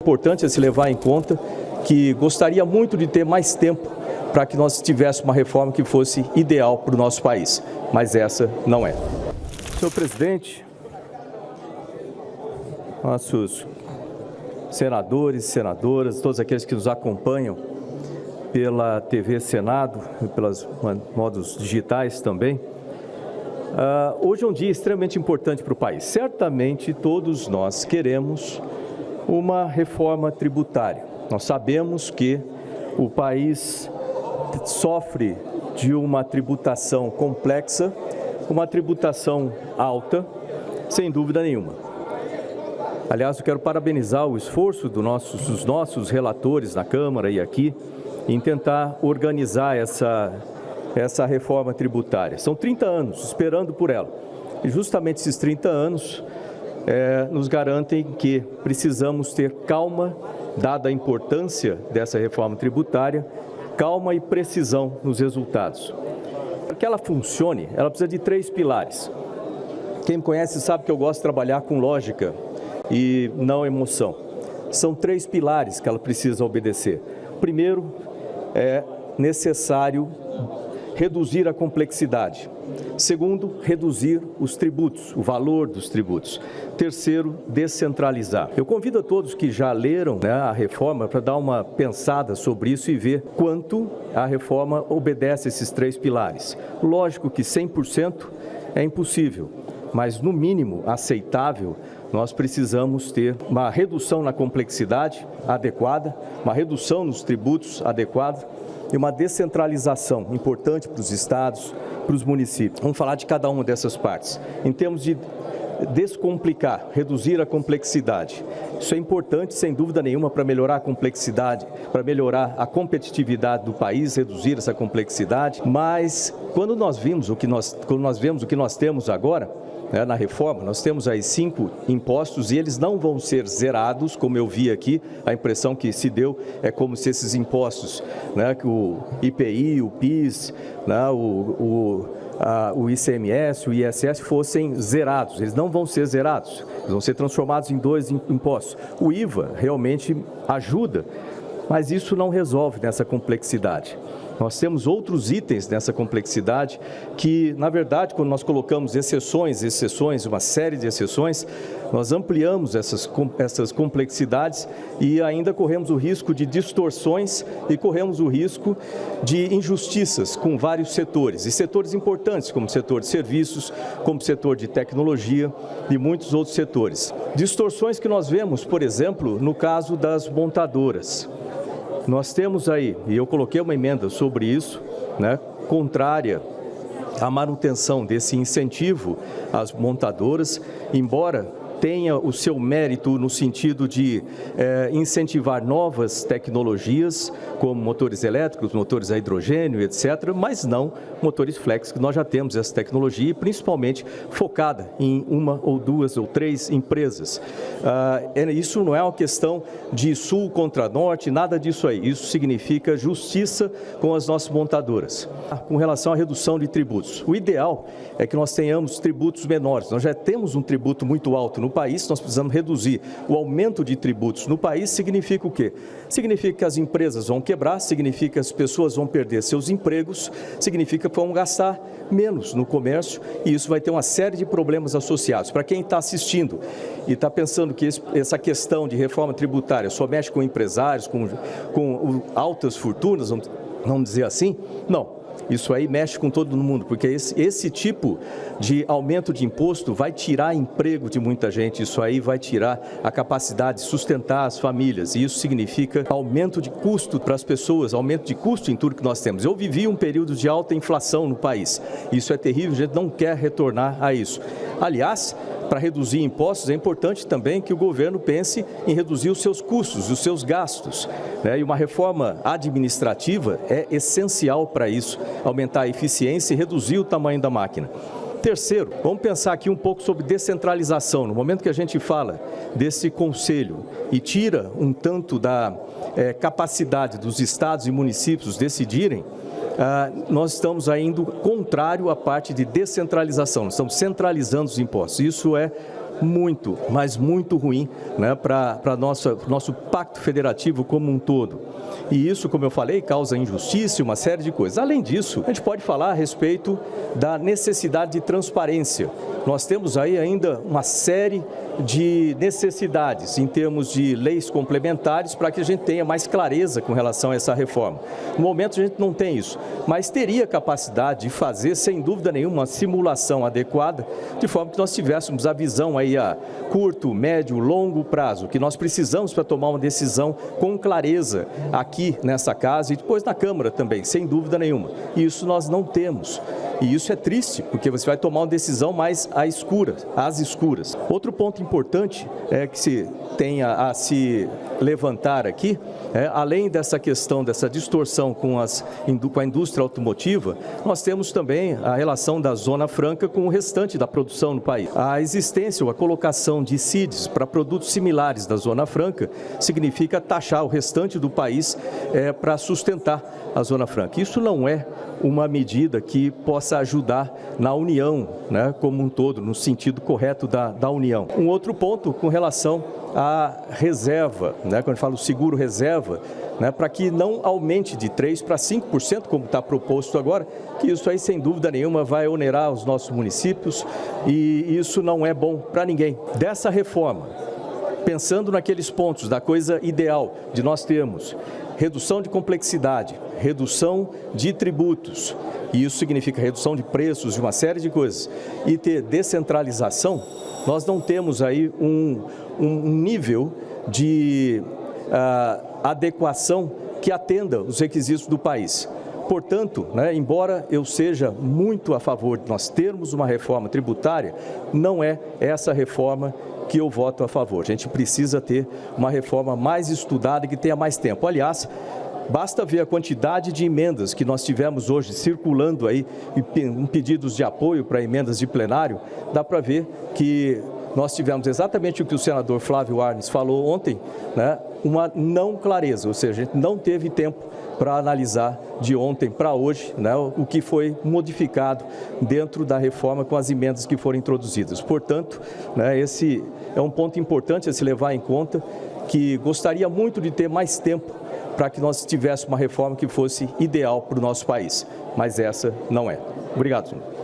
importante a se levar em conta, que gostaria muito de ter mais tempo para que nós tivéssemos uma reforma que fosse ideal para o nosso país, mas essa não é. Senhor presidente, nossos senadores, senadoras, todos aqueles que nos acompanham pela TV Senado e pelos modos digitais também, hoje é um dia extremamente importante para o país. Certamente todos nós queremos uma reforma tributária. Nós sabemos que o país sofre de uma tributação complexa, uma tributação alta, sem dúvida nenhuma. Aliás, eu quero parabenizar o esforço dos nossos relatores na Câmara e aqui em tentar organizar essa reforma tributária. São 30 anos esperando por ela. E justamente esses 30 anos nos garantem que precisamos ter calma, dada a importância dessa reforma tributária, calma e precisão nos resultados. Para que ela funcione, ela precisa de 3 pilares. Quem me conhece sabe que eu gosto de trabalhar com lógica e não emoção. São 3 pilares que ela precisa obedecer. Primeiro, é necessário reduzir a complexidade. Segundo, reduzir os tributos, o valor dos tributos. Terceiro, descentralizar. Eu convido a todos que já leram a reforma para dar uma pensada sobre isso e ver quanto a reforma obedece a esses 3 pilares. Lógico que 100% é impossível, mas no mínimo aceitável, nós precisamos ter uma redução na complexidade adequada, uma redução nos tributos adequada e uma descentralização importante para os estados, para os municípios. Vamos falar de cada uma dessas partes. Em termos de descomplicar, reduzir a complexidade. Isso é importante, sem dúvida nenhuma, para melhorar a complexidade, para melhorar a competitividade do país, reduzir essa complexidade. Mas quando nós vemos o que nós temos agora, na reforma, nós temos aí 5 impostos e eles não vão ser zerados, como eu vi aqui, a impressão que se deu é como se esses impostos, que o IPI, o PIS, o ICMS, o ISS fossem zerados. Eles não vão ser zerados, eles vão ser transformados em 2 impostos. O IVA realmente ajuda, mas isso não resolve nessa complexidade. Nós temos outros itens nessa complexidade que, na verdade, quando nós colocamos exceções, uma série de exceções, nós ampliamos essas complexidades e ainda corremos o risco de distorções e corremos o risco de injustiças com vários setores, e setores importantes, como o setor de serviços, como o setor de tecnologia e muitos outros setores. Distorções que nós vemos, por exemplo, no caso das montadoras. Nós temos aí, e eu coloquei uma emenda sobre isso, contrária à manutenção desse incentivo às montadoras, embora tenha o seu mérito no sentido de incentivar novas tecnologias, como motores elétricos, motores a hidrogênio, etc., mas não motores flex, que nós já temos essa tecnologia, principalmente focada em 1 ou 2 ou 3 empresas. Isso não é uma questão de sul contra norte, nada disso aí. Isso significa justiça com as nossas montadoras. Com relação à redução de tributos, o ideal é que nós tenhamos tributos menores. Nós já temos um tributo muito alto no país, nós precisamos reduzir. O aumento de tributos no país significa o quê? Significa que as empresas vão quebrar, significa que as pessoas vão perder seus empregos, significa que vão gastar menos no comércio e isso vai ter uma série de problemas associados. Para quem está assistindo e está pensando que essa questão de reforma tributária só mexe com empresários, com altas fortunas, vamos dizer assim, não. Isso aí mexe com todo mundo, porque esse tipo de aumento de imposto vai tirar emprego de muita gente, isso aí vai tirar a capacidade de sustentar as famílias, e isso significa aumento de custo para as pessoas, aumento de custo em tudo que nós temos. Eu vivi um período de alta inflação no país, isso é terrível, a gente não quer retornar a isso. Aliás, para reduzir impostos, é importante também que o governo pense em reduzir os seus custos, os seus gastos, E uma reforma administrativa é essencial para isso, aumentar a eficiência e reduzir o tamanho da máquina. Terceiro, vamos pensar aqui um pouco sobre descentralização. No momento que a gente fala desse conselho e tira um tanto da capacidade dos estados e municípios decidirem, nós estamos indo contrário à parte de descentralização, nós estamos centralizando os impostos. Isso é muito, mas muito ruim, né, para nosso pacto federativo como um todo. E isso, como eu falei, causa injustiça e uma série de coisas. Além disso, a gente pode falar a respeito da necessidade de transparência. Nós temos aí ainda uma série de necessidades em termos de leis complementares para que a gente tenha mais clareza com relação a essa reforma. No momento a gente não tem isso, mas teria capacidade de fazer, sem dúvida nenhuma, uma simulação adequada, de forma que nós tivéssemos a visão aí a curto, médio, longo prazo, que nós precisamos para tomar uma decisão com clareza aqui nessa casa e depois na Câmara também, sem dúvida nenhuma. E isso nós não temos. E isso é triste, porque você vai tomar uma decisão mais às escuras. Outro ponto importante é que se tenha a se levantar aqui, além dessa questão, dessa distorção com a indústria automotiva, nós temos também a relação da Zona Franca com o restante da produção no país. A existência ou a colocação de CIDs para produtos similares da Zona Franca significa taxar o restante do país para sustentar a Zona Franca. Isso não é uma medida que possa ajudar na união, né, como um todo, no sentido correto da união. Um outro ponto com relação à reserva, né, quando eu falo seguro reserva, né, para que não aumente de 3% para 5%, como está proposto agora, que isso aí, sem dúvida nenhuma, vai onerar os nossos municípios e isso não é bom para ninguém. Dessa reforma, pensando naqueles pontos da coisa ideal de nós termos redução de complexidade, redução de tributos, e isso significa redução de preços de uma série de coisas, e ter descentralização, nós não temos aí um nível de adequação que atenda os requisitos do país. Portanto, né, embora eu seja muito a favor de nós termos uma reforma tributária, não é essa reforma que eu voto a favor. A gente precisa ter uma reforma mais estudada e que tenha mais tempo. Aliás, basta ver a quantidade de emendas que nós tivemos hoje circulando aí, em pedidos de apoio para emendas de plenário, dá para ver que nós tivemos exatamente o que o senador Flávio Arnes falou ontem, né, uma não clareza, ou seja, a gente não teve tempo para analisar de ontem para hoje, né, o que foi modificado dentro da reforma com as emendas que foram introduzidas. Portanto, né, esse é um ponto importante a se levar em conta, que gostaria muito de ter mais tempo para que nós tivéssemos uma reforma que fosse ideal para o nosso país, mas essa não é. Obrigado, senhor.